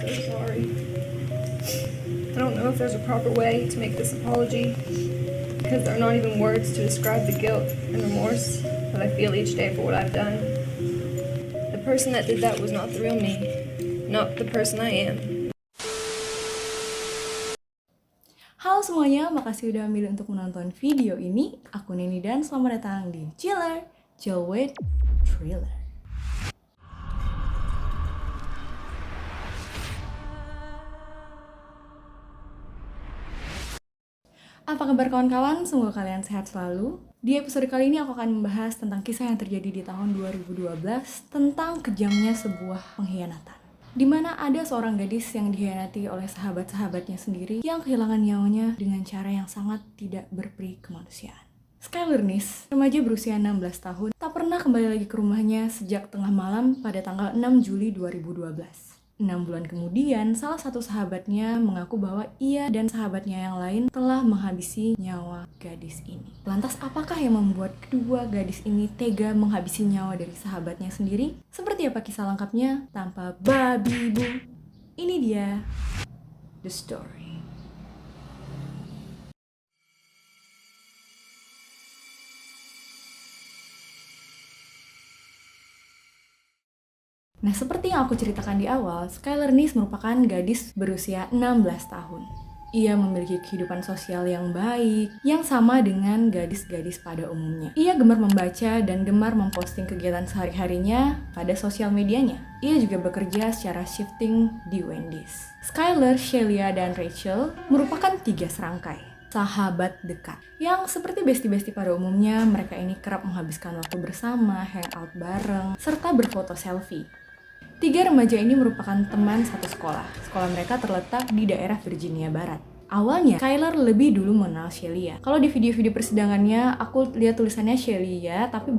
so sorry. I don't know if there's a proper way to make this apology, because there are not even words to describe the guilt and remorse that I feel each day for what I've done. The person that did that was not the real me, not the person I am. Halo semuanya, makasih udah milih untuk menonton video ini. Aku Neni dan selamat datang di Chiller, Chill with Thriller. Apa kabar kawan-kawan? Semoga kalian sehat selalu. Di episode kali ini aku akan membahas tentang kisah yang terjadi di tahun 2012 tentang kejamnya sebuah pengkhianatan. Di mana ada seorang gadis yang dikhianati oleh sahabat-sahabatnya sendiri yang kehilangan nyawanya dengan cara yang sangat tidak berperi kemanusiaan. Skyler Nis, remaja berusia 16 tahun, tak pernah kembali lagi ke rumahnya sejak tengah malam pada tanggal 6 Juli 2012. 6 bulan kemudian, salah satu sahabatnya mengaku bahwa ia dan sahabatnya yang lain telah menghabisi nyawa gadis ini. Lantas apakah yang membuat kedua gadis ini tega menghabisi nyawa dari sahabatnya sendiri? Seperti apa kisah lengkapnya? Tanpa babi bu, ini dia The Story. Nah, seperti yang aku ceritakan di awal, Skyler Nis merupakan gadis berusia 16 tahun. Ia memiliki kehidupan sosial yang baik, yang sama dengan gadis-gadis pada umumnya. Ia gemar membaca dan gemar memposting kegiatan sehari-harinya pada sosial medianya. Ia juga bekerja secara shifting di Wendy's. Skyler, Shelia, dan Rachel merupakan 3 serangkai sahabat dekat yang seperti bestie-bestie pada umumnya. Mereka ini kerap menghabiskan waktu bersama, hangout bareng, serta berfoto selfie. 3 remaja ini merupakan teman satu sekolah. Sekolah mereka terletak di daerah Virginia Barat. Awalnya, Skyler lebih dulu mengenal Shelia. Kalau di video-video persidangannya, aku lihat tulisannya Shelia, tapi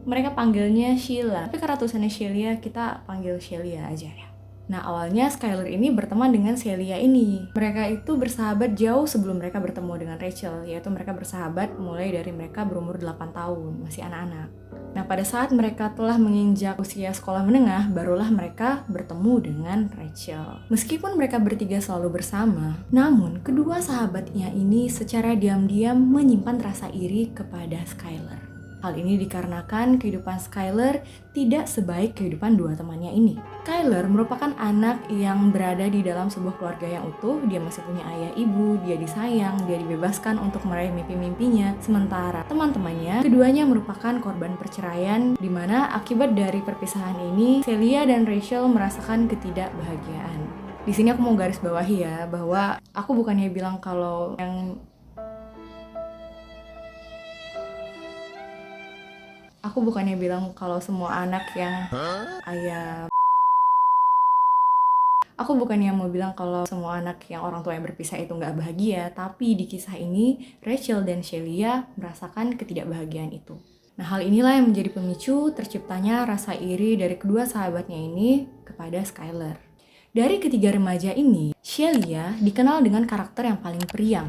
mereka panggilnya Sheila. Tapi karena tulisannya Shelia, kita panggil Shelia aja ya. Nah, awalnya Skyler ini berteman dengan Shelia ini. Mereka itu bersahabat jauh sebelum mereka bertemu dengan Rachel, yaitu mereka bersahabat mulai dari mereka berumur 8 tahun, masih anak-anak. Nah, pada saat mereka telah menginjak usia sekolah menengah, barulah mereka bertemu dengan Rachel. Meskipun mereka bertiga selalu bersama, namun kedua sahabatnya ini secara diam-diam menyimpan rasa iri kepada Skyler. Hal ini dikarenakan kehidupan Skyler tidak sebaik kehidupan dua temannya ini. Skyler merupakan anak yang berada di dalam sebuah keluarga yang utuh. Dia masih punya ayah ibu, dia disayang, dia dibebaskan untuk meraih mimpi-mimpinya. Sementara teman-temannya, keduanya merupakan korban perceraian, di mana akibat dari perpisahan ini, Shelia dan Rachel merasakan ketidakbahagiaan. Di sini aku mau garis bawahi ya, bahwa aku bukannya bilang kalau semua anak yang Aku bukannya mau bilang kalau semua anak yang orang tua yang berpisah itu nggak bahagia, tapi di kisah ini, Rachel dan Shelia merasakan ketidakbahagiaan itu. Nah, hal inilah yang menjadi pemicu terciptanya rasa iri dari kedua sahabatnya ini kepada Skyler. Dari ketiga remaja ini, Shelia dikenal dengan karakter yang paling periang.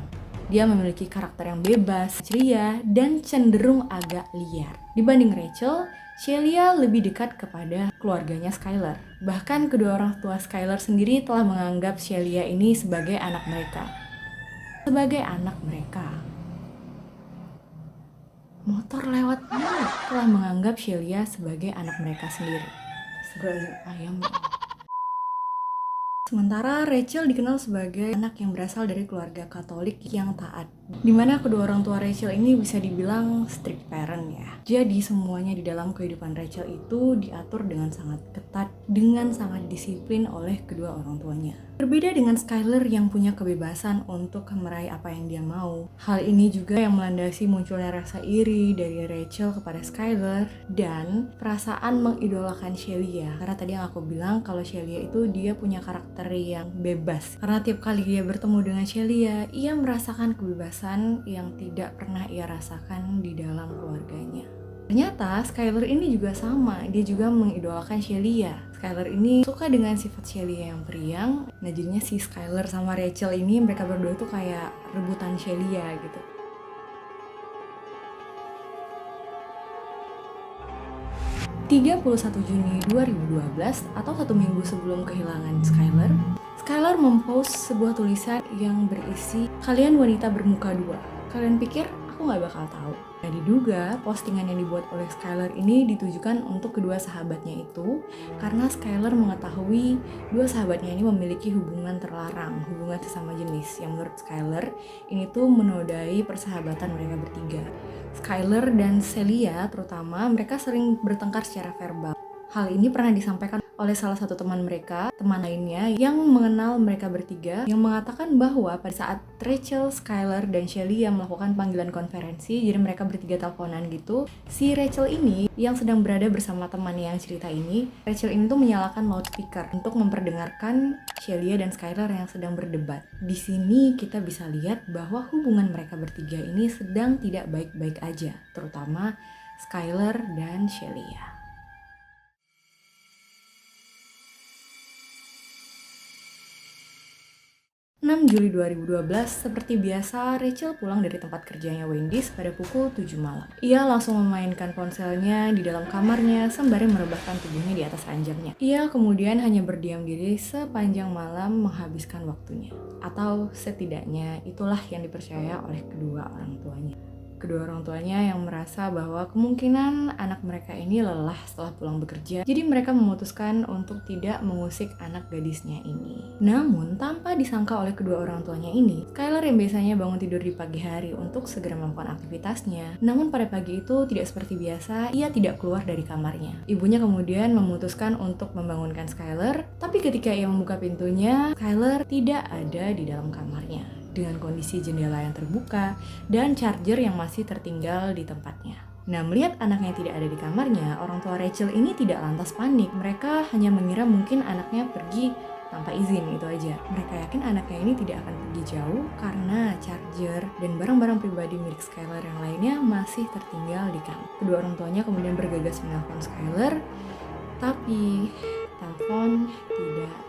Dia memiliki karakter yang bebas, ceria, dan cenderung agak liar. Dibanding Rachel, Shelia lebih dekat kepada keluarganya Skyler. Bahkan kedua orang tua Skyler sendiri telah menganggap Shelia ini sebagai anak mereka. Motor lewat telah menganggap Shelia sebagai anak mereka sendiri. Sebagai ayam. Sementara Rachel dikenal sebagai anak yang berasal dari keluarga Katolik yang taat. Dimana kedua orang tua Rachel ini bisa dibilang strict parent ya. Jadi semuanya di dalam kehidupan Rachel itu diatur dengan sangat ketat, dengan sangat disiplin oleh kedua orang tuanya. Berbeda dengan Skyler yang punya kebebasan untuk meraih apa yang dia mau. Hal ini juga yang melandasi munculnya rasa iri dari Rachel kepada Skyler dan perasaan mengidolakan Shelia. Karena tadi yang aku bilang kalau Shelia itu dia punya karakter yang bebas. Karena tiap kali dia bertemu dengan Shelia, ia merasakan kebebasan yang tidak pernah ia rasakan di dalam keluarganya. Ternyata Skyler ini juga sama, dia juga mengidolakan Shelia. Skyler ini suka dengan sifat Shelia yang periang. Nah, jadinya si Skyler sama Rachel ini, mereka berdua tuh kayak rebutan Shelia gitu. 31 Juni 2012 atau 1 minggu sebelum kehilangan Skylar mempost sebuah tulisan yang berisi, "Kalian wanita bermuka dua. Kalian pikir aku gak bakal tahu?" Nah, diduga postingan yang dibuat oleh Skylar ini ditujukan untuk kedua sahabatnya itu karena Skylar mengetahui dua sahabatnya ini memiliki hubungan terlarang, hubungan sesama jenis yang menurut Skylar ini tuh menodai persahabatan mereka bertiga. Skylar dan Celia terutama mereka sering bertengkar secara verbal. Hal ini pernah disampaikan oleh salah satu teman lainnya yang mengenal mereka bertiga, yang mengatakan bahwa pada saat Rachel, Skylar, dan Celia melakukan panggilan konferensi, jadi mereka bertiga teleponan gitu, si Rachel ini yang sedang berada bersama temannya yang cerita ini, Rachel ini tuh menyalakan loudspeaker untuk memperdengarkan Celia dan Skylar yang sedang berdebat. Di sini kita bisa lihat bahwa hubungan mereka bertiga ini sedang tidak baik-baik aja, terutama Skylar dan Celia. 6 Juli 2012, seperti biasa, Rachel pulang dari tempat kerjanya Wendy's pada pukul 7 malam. Ia langsung memainkan ponselnya di dalam kamarnya sembari merebahkan tubuhnya di atas ranjangnya. Ia kemudian hanya berdiam diri sepanjang malam menghabiskan waktunya. Atau setidaknya itulah yang dipercaya oleh kedua orang tuanya. Kedua orang tuanya yang merasa bahwa kemungkinan anak mereka ini lelah setelah pulang bekerja, jadi mereka memutuskan untuk tidak mengusik anak gadisnya ini. Namun, tanpa disangka oleh kedua orang tuanya ini, Skylar yang biasanya bangun tidur di pagi hari untuk segera melakukan aktivitasnya, namun pada pagi itu tidak seperti biasa, ia tidak keluar dari kamarnya. Ibunya kemudian memutuskan untuk membangunkan Skylar, tapi ketika ia membuka pintunya, Skylar tidak ada di dalam kamarnya, dengan kondisi jendela yang terbuka dan charger yang masih tertinggal di tempatnya. Nah, melihat anaknya tidak ada di kamarnya, orang tua Rachel ini tidak lantas panik. Mereka hanya mengira mungkin anaknya pergi tanpa izin, itu aja. Mereka yakin anaknya ini tidak akan pergi jauh karena charger dan barang-barang pribadi milik Skylar yang lainnya masih tertinggal di kamar. Kedua orang tuanya kemudian bergegas menelpon Skylar, tapi telepon tidak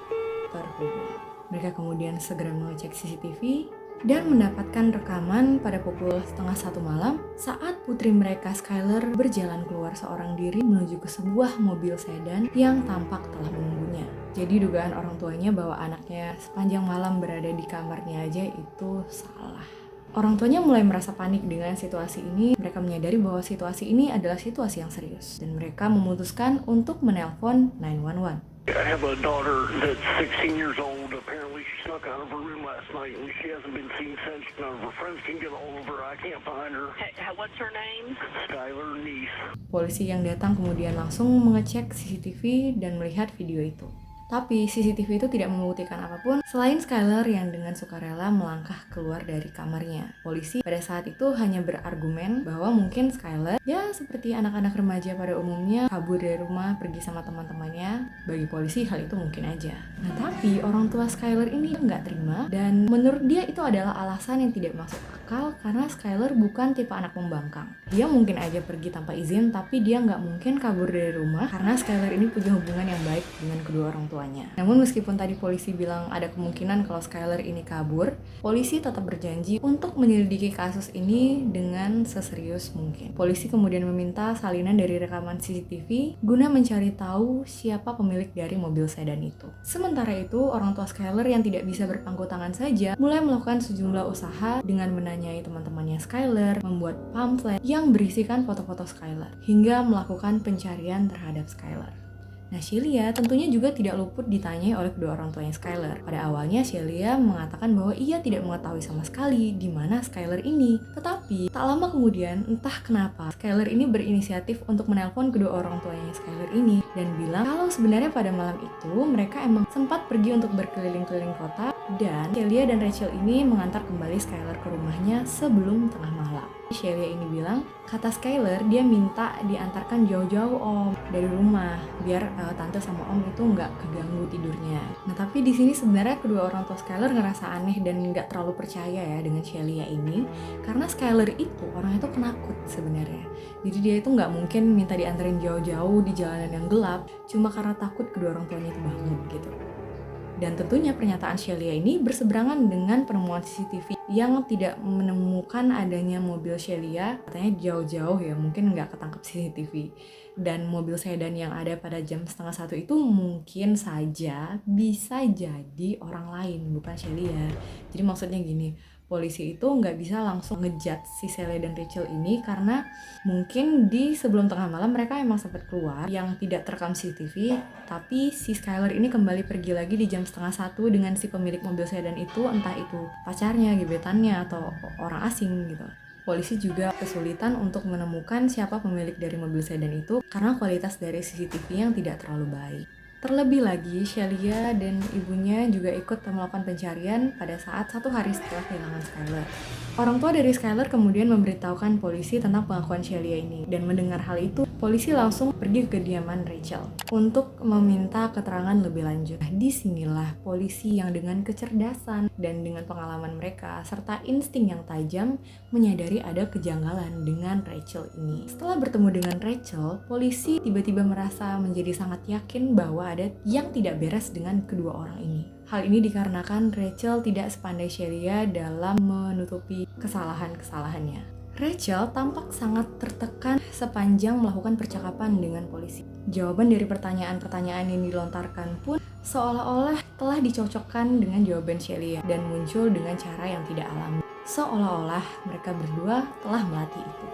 terhubung. Mereka kemudian segera mengecek CCTV dan mendapatkan rekaman pada pukul 12:30 malam saat putri mereka Skylar berjalan keluar seorang diri menuju ke sebuah mobil sedan yang tampak telah menunggunya. Jadi dugaan orang tuanya bahwa anaknya sepanjang malam berada di kamarnya aja itu salah. Orang tuanya mulai merasa panik dengan situasi ini. Mereka menyadari bahwa situasi ini adalah situasi yang serius dan mereka memutuskan untuk menelpon 911. I have a daughter that's 16 years old. Apparently she snuck out of her room last night and she hasn't been seen since. None of her friends can get a hold of her. I can't find her. Hey, what's her name? Skylar Neese. Polisi yang datang kemudian langsung mengecek CCTV dan melihat video itu. Tapi CCTV itu tidak membuktikan apapun selain Skylar yang dengan sukarela melangkah keluar dari kamarnya. Polisi pada saat itu hanya berargumen bahwa mungkin Skylar, ya seperti anak-anak remaja pada umumnya, kabur dari rumah pergi sama teman-temannya. Bagi polisi hal itu mungkin aja. Nah, tapi orang tua Skylar ini nggak terima dan menurut dia itu adalah alasan yang tidak masuk akal karena Skylar bukan tipe anak pembangkang. Dia mungkin aja pergi tanpa izin, tapi dia nggak mungkin kabur dari rumah karena Skylar ini punya hubungan yang baik dengan kedua orang tua. Namun meskipun tadi polisi bilang ada kemungkinan kalau Skylar ini kabur, polisi tetap berjanji untuk menyelidiki kasus ini dengan seserius mungkin. Polisi kemudian meminta salinan dari rekaman CCTV guna mencari tahu siapa pemilik dari mobil sedan itu. Sementara itu, orang tua Skylar yang tidak bisa berpangku tangan saja mulai melakukan sejumlah usaha dengan menanyai teman-temannya Skylar, membuat pamflet yang berisikan foto-foto Skylar, hingga melakukan pencarian terhadap Skylar. Nah, Celia tentunya juga tidak luput ditanyai oleh kedua orang tuanya Skylar. Pada awalnya, Celia mengatakan bahwa ia tidak mengetahui sama sekali di mana Skylar ini. Tetapi, tak lama kemudian, entah kenapa, Skylar ini berinisiatif untuk menelpon kedua orang tuanya Skylar ini dan bilang kalau sebenarnya pada malam itu mereka emang sempat pergi untuk berkeliling-keliling kota dan Celia dan Rachel ini mengantar kembali Skylar ke rumahnya sebelum tengah malam. Celia ini bilang, kata Skylar, dia minta diantarkan jauh-jauh om dari rumah biar tante sama om itu nggak keganggu tidurnya. Nah, tapi di sini sebenarnya kedua orang tua Skylar ngerasa aneh dan nggak terlalu percaya ya dengan Celia ini karena Skylar itu orang itu penakut sebenarnya. Jadi dia itu nggak mungkin minta diantarin jauh-jauh di jalanan yang gelap cuma karena takut kedua orang tuanya itu bangun gitu. Dan tentunya pernyataan Celia ini berseberangan dengan penemuan CCTV yang tidak menemukan adanya mobil Shelia, katanya jauh-jauh ya, mungkin nggak ketangkep CCTV. Dan mobil sedan yang ada pada jam 12:30 itu mungkin saja bisa jadi orang lain, bukan Shelia. Jadi maksudnya gini, polisi itu nggak bisa langsung ngejudge si Celia dan Rachel ini karena mungkin di sebelum tengah malam mereka emang sempat keluar yang tidak terekam CCTV, tapi si Skylar ini kembali pergi lagi di jam 12:30 dengan si pemilik mobil sedan itu, entah itu pacarnya, gebetannya, atau orang asing gitu. Polisi juga kesulitan untuk menemukan siapa pemilik dari mobil sedan itu karena kualitas dari CCTV yang tidak terlalu baik. Terlebih lagi, Shelia dan ibunya juga ikut melakukan pencarian pada saat 1 hari setelah kehilangan Skylar. Orang tua dari Skylar kemudian memberitahukan polisi tentang pengakuan Shelia ini, dan mendengar hal itu, polisi langsung pergi ke kediaman Rachel untuk meminta keterangan lebih lanjut. Nah, disinilah polisi yang dengan kecerdasan dan dengan pengalaman mereka serta insting yang tajam menyadari ada kejanggalan dengan Rachel ini. Setelah bertemu dengan Rachel, polisi tiba-tiba merasa menjadi sangat yakin bahwa ada yang tidak beres dengan kedua orang ini. Hal ini dikarenakan Rachel tidak sepandai Shelia dalam menutupi kesalahan-kesalahannya. Rachel tampak sangat tertekan sepanjang melakukan percakapan dengan polisi. Jawaban dari pertanyaan-pertanyaan yang dilontarkan pun seolah-olah telah dicocokkan dengan jawaban Shelia dan muncul dengan cara yang tidak alami. Seolah-olah mereka berdua telah melatih itu.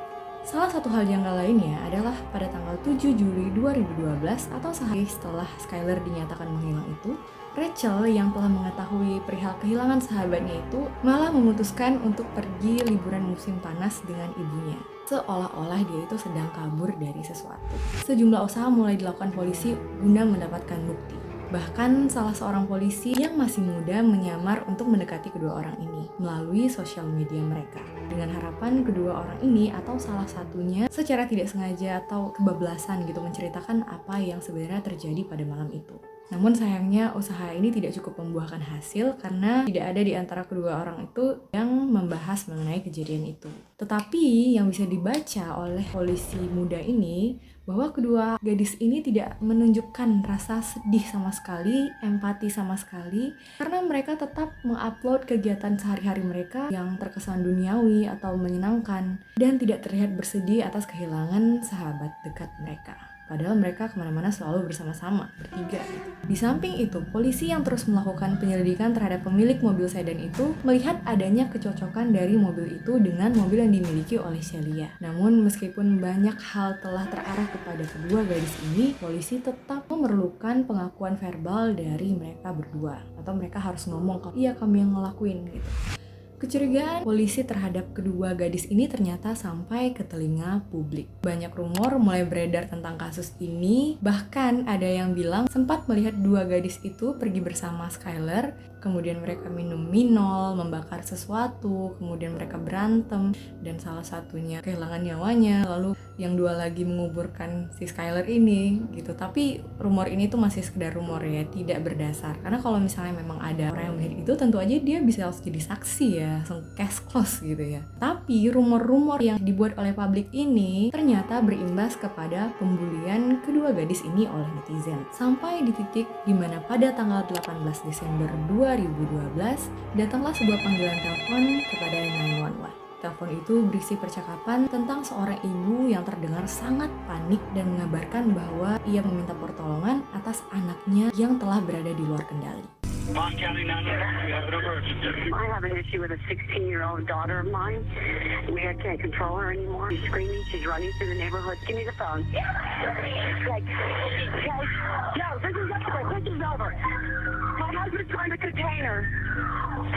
Salah satu hal janggal lainnya adalah pada tanggal 7 Juli 2012 atau sehari setelah Skylar dinyatakan menghilang itu, Rachel yang telah mengetahui perihal kehilangan sahabatnya itu malah memutuskan untuk pergi liburan musim panas dengan ibunya. Seolah-olah dia itu sedang kabur dari sesuatu. Sejumlah usaha mulai dilakukan polisi guna mendapatkan bukti. Bahkan salah seorang polisi yang masih muda menyamar untuk mendekati kedua orang ini melalui sosial media mereka. Dengan harapan kedua orang ini atau salah satunya secara tidak sengaja atau kebablasan gitu menceritakan apa yang sebenarnya terjadi pada malam itu. Namun sayangnya usaha ini tidak cukup membuahkan hasil karena tidak ada di antara kedua orang itu yang membahas mengenai kejadian itu. Tetapi yang bisa dibaca oleh polisi muda ini bahwa kedua gadis ini tidak menunjukkan rasa sedih sama sekali, empati sama sekali, karena mereka tetap mengupload kegiatan sehari-hari mereka yang terkesan duniawi atau menyenangkan dan tidak terlihat bersedih atas kehilangan sahabat dekat mereka. Padahal mereka kemana-mana selalu bersama-sama, bertiga. Di samping itu, polisi yang terus melakukan penyelidikan terhadap pemilik mobil sedan itu melihat adanya kecocokan dari mobil itu dengan mobil yang dimiliki oleh Shelia. Namun meskipun banyak hal telah terarah kepada kedua gadis ini, polisi tetap memerlukan pengakuan verbal dari mereka berdua. Atau mereka harus ngomong kalau iya kami yang ngelakuin gitu. Kecurigaan polisi terhadap kedua gadis ini ternyata sampai ke telinga publik. Banyak rumor mulai beredar tentang kasus ini, bahkan ada yang bilang sempat melihat dua gadis itu pergi bersama Skylar, kemudian mereka minum minol, membakar sesuatu, kemudian mereka berantem, dan salah satunya kehilangan nyawanya, lalu yang dua lagi menguburkan si Skylar ini gitu. Tapi rumor ini tuh masih sekedar rumor ya, tidak berdasar. Karena kalau misalnya memang ada orang yang melihat itu, tentu aja dia bisa harus jadi saksi ya, langsung case close gitu ya. Tapi rumor-rumor yang dibuat oleh publik ini ternyata berimbas kepada pembulian kedua gadis ini oleh netizen. Sampai di titik dimana pada tanggal 18 Desember 2012 datanglah sebuah panggilan telepon kepada 911. Telepon itu berisi percakapan tentang seorang ibu yang terdengar sangat panik dan mengabarkan bahwa ia meminta pertolongan atas anaknya yang telah berada di luar kendali. Mon County 911, we have an emergency. I have an issue with a 16-year-old daughter of mine. I can't control her anymore. She's screaming. She's running through the neighborhood. Give me the phone. Okay. No, this is over. This is over. My husband's trying to contain her.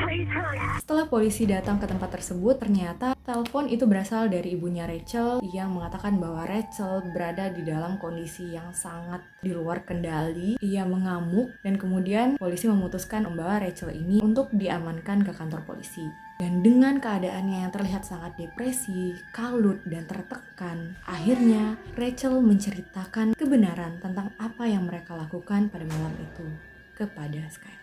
Please hurry. Setelah polisi datang ke tempat tersebut, ternyata telepon itu berasal dari ibunya Rachel yang mengatakan bahwa Rachel berada di dalam kondisi yang sangat di luar kendali. Ia mengamuk dan kemudian polisi memutuskan membawa Rachel ini untuk diamankan ke kantor polisi. Dan dengan keadaannya yang terlihat sangat depresi, kalut, dan tertekan, akhirnya Rachel menceritakan kebenaran tentang apa yang mereka lakukan pada malam itu kepada Skylar.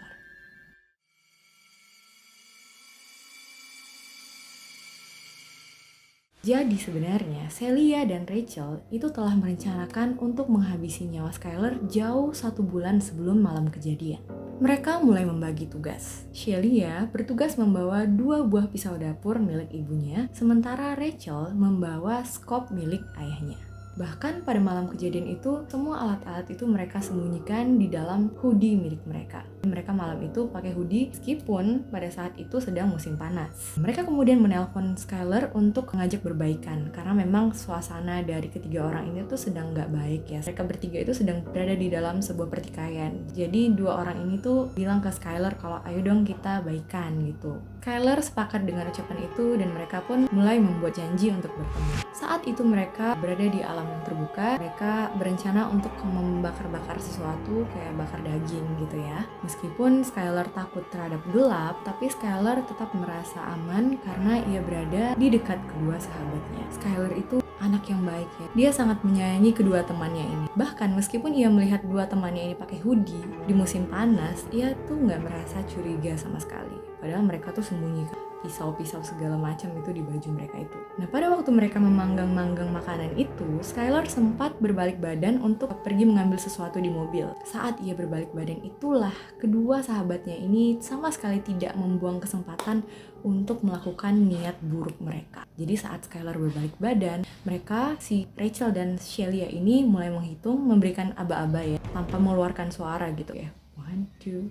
Jadi sebenarnya Celia dan Rachel itu telah merencanakan untuk menghabisi nyawa Skylar jauh 1 bulan sebelum malam kejadian. Mereka mulai membagi tugas. Shelia bertugas membawa 2 buah pisau dapur milik ibunya, sementara Rachel membawa skop milik ayahnya. Bahkan pada malam kejadian itu, semua alat-alat itu mereka sembunyikan di dalam hoodie milik mereka. Mereka malam itu pakai hoodie meskipun pada saat itu sedang musim panas. Mereka kemudian menelpon Skylar untuk mengajak berbaikan karena memang suasana dari ketiga orang ini tuh sedang nggak baik ya. Mereka bertiga itu sedang berada di dalam sebuah pertikaian. Jadi 2 orang ini tuh bilang ke Skylar kalau ayo dong kita baikan gitu. Skylar sepakat dengan ucapan itu dan mereka pun mulai membuat janji untuk bertemu. Saat itu mereka berada di alam yang terbuka. Mereka berencana untuk membakar-bakar sesuatu kayak bakar daging gitu ya. Meskipun Skylar takut terhadap gelap, tapi Skylar tetap merasa aman karena ia berada di dekat kedua sahabatnya. Skylar itu anak yang baik ya. Dia sangat menyayangi kedua temannya ini. Bahkan meskipun ia melihat 2 temannya ini pakai hoodie di musim panas, ia tuh nggak merasa curiga sama sekali. Padahal mereka tuh sembunyikan pisau-pisau segala macam itu di baju mereka itu. Nah, pada waktu mereka memanggang-manggang makanan itu, Skylar sempat berbalik badan untuk pergi mengambil sesuatu di mobil. Saat ia berbalik badan itulah kedua sahabatnya ini sama sekali tidak membuang kesempatan untuk melakukan niat buruk mereka. Jadi saat Skylar berbalik badan, mereka, si Rachel dan Shelia ini mulai menghitung, memberikan aba-aba ya, tanpa mengeluarkan suara gitu ya. 1, 2, 3.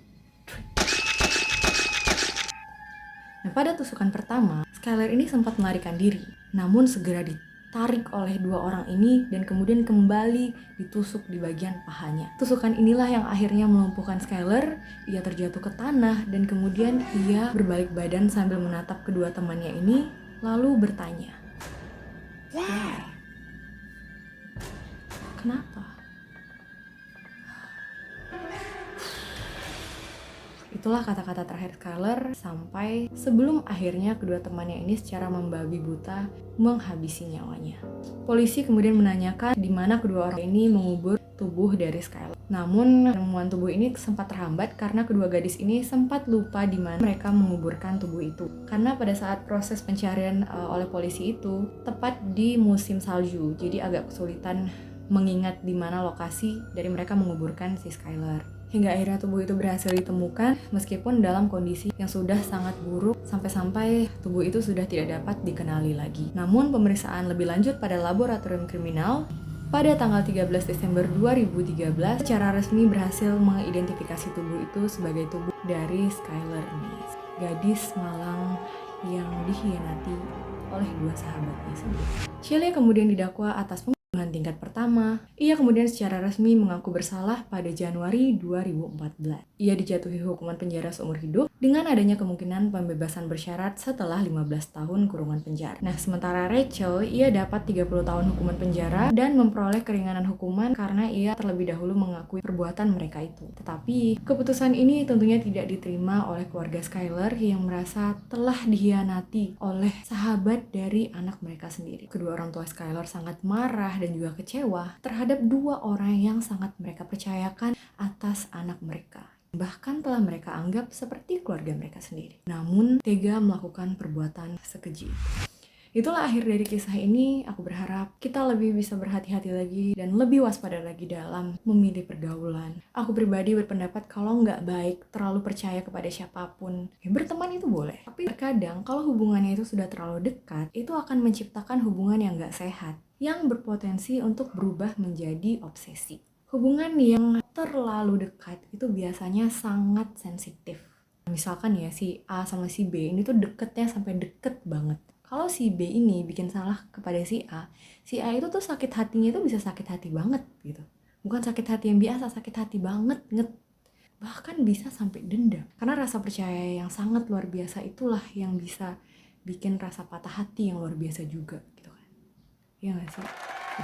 Nah, pada tusukan pertama, Skylar ini sempat melarikan diri, namun segera ditarik oleh 2 orang ini dan kemudian kembali ditusuk di bagian pahanya. Tusukan inilah yang akhirnya melumpuhkan Skylar. Ia terjatuh ke tanah dan kemudian ia berbalik badan sambil menatap kedua temannya ini, lalu bertanya, "Why? Kenapa?" Itulah kata-kata terakhir Skylar sampai sebelum akhirnya kedua temannya ini secara membabi buta menghabisi nyawanya. Polisi kemudian menanyakan di mana kedua orang ini mengubur tubuh dari Skylar. Namun penemuan tubuh ini sempat terhambat karena kedua gadis ini sempat lupa di mana mereka menguburkan tubuh itu. Karena pada saat proses pencarian oleh polisi itu tepat di musim salju, jadi agak kesulitan mengingat di mana lokasi dari mereka menguburkan si Skylar. Hingga akhirnya tubuh itu berhasil ditemukan meskipun dalam kondisi yang sudah sangat buruk sampai-sampai tubuh itu sudah tidak dapat dikenali lagi. Namun pemeriksaan lebih lanjut pada laboratorium kriminal pada tanggal 13 Desember 2013 secara resmi berhasil mengidentifikasi tubuh itu sebagai tubuh dari Skylar ini, gadis malang yang dikhianati oleh 2 sahabatnya sendiri. Shelia kemudian didakwa atas pembunuhan tingkat pertama. Ia kemudian secara resmi mengaku bersalah pada Januari 2014. Ia dijatuhi hukuman penjara seumur hidup dengan adanya kemungkinan pembebasan bersyarat setelah 15 tahun kurungan penjara. Nah, sementara Rachel, ia dapat 30 tahun hukuman penjara dan memperoleh keringanan hukuman karena ia terlebih dahulu mengakui perbuatan mereka itu. Tetapi, keputusan ini tentunya tidak diterima oleh keluarga Skylar yang merasa telah dikhianati oleh sahabat dari anak mereka sendiri. Kedua orang tua Skylar sangat marah dan juga kecewa terhadap 2 orang yang sangat mereka percayakan atas anak mereka. Bahkan telah mereka anggap seperti keluarga mereka sendiri. Namun tega melakukan perbuatan sekeji. Itulah akhir dari kisah ini. Aku berharap kita lebih bisa berhati-hati lagi dan lebih waspada lagi dalam memilih pergaulan. Aku pribadi berpendapat kalau nggak baik terlalu percaya kepada siapapun. Ya, berteman itu boleh. Tapi terkadang kalau hubungannya itu sudah terlalu dekat, itu akan menciptakan hubungan yang nggak sehat, yang berpotensi untuk berubah menjadi obsesi. Hubungan yang terlalu dekat itu biasanya sangat sensitif. Misalkan ya si A sama si B ini tuh deketnya sampai deket banget. Kalau si B ini bikin salah kepada si A itu tuh sakit hatinya itu bisa sakit hati banget gitu. Bukan sakit hati yang biasa, sakit hati banget, bahkan bisa sampai dendam. Karena rasa percaya yang sangat luar biasa itulah yang bisa bikin rasa patah hati yang luar biasa juga gitu kan. Iya gak sih?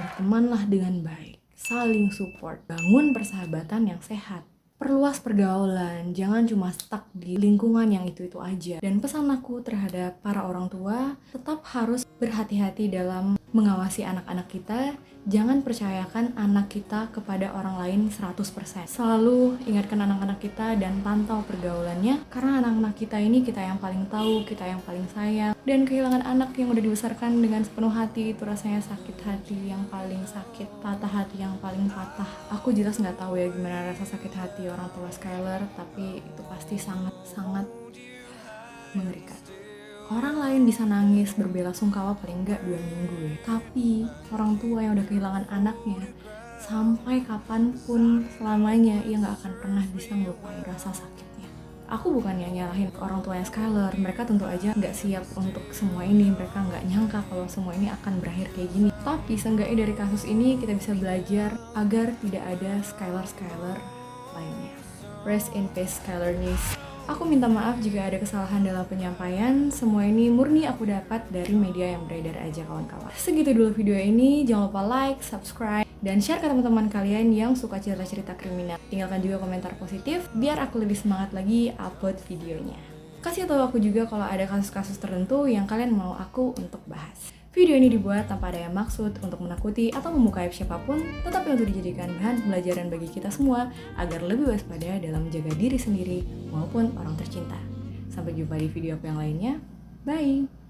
Bertemanlah dengan baik, saling support, bangun persahabatan yang sehat. Perluas pergaulan, jangan cuma stuck di lingkungan yang itu-itu aja. Dan pesan aku terhadap para orang tua, tetap harus berhati-hati dalam mengawasi anak-anak kita. Jangan percayakan anak kita kepada orang lain 100%. Selalu ingatkan anak-anak kita dan pantau pergaulannya, karena anak-anak kita ini kita yang paling tahu, kita yang paling sayang. Dan kehilangan anak yang udah dibesarkan dengan sepenuh hati itu rasanya sakit hati yang paling sakit, patah hati yang paling patah. Aku jelas nggak tahu ya gimana rasa sakit hati orang tua Skylar, tapi itu pasti sangat mengerikan. Orang lain bisa nangis berbelasungkawa paling enggak 2 minggu ya. Tapi orang tua yang udah kehilangan anaknya, sampai kapanpun selamanya ia nggak akan pernah bisa ngelupain rasa sakitnya. Aku bukannya nyalahin orang tuanya Skylar, mereka tentu aja nggak siap untuk semua ini, mereka nggak nyangka kalau semua ini akan berakhir kayak gini. Tapi seenggaknya dari kasus ini kita bisa belajar agar tidak ada Skylar lainnya. Rest in peace Skylar Niece. Aku minta maaf jika ada kesalahan dalam penyampaian. Semua ini murni aku dapat dari media yang beredar aja kawan-kawan. Segitu dulu video ini. Jangan lupa like, subscribe, dan share ke teman-teman kalian yang suka cerita-cerita kriminal. Tinggalkan juga komentar positif biar aku lebih semangat lagi upload videonya. Kasih tahu aku juga kalau ada kasus-kasus tertentu yang kalian mau aku untuk bahas. Video ini dibuat tanpa ada yang maksud untuk menakuti atau membuka aib siapapun, tetapi untuk dijadikan bahan pembelajaran bagi kita semua agar lebih waspada dalam menjaga diri sendiri maupun orang tercinta. Sampai jumpa di video aku yang lainnya. Bye!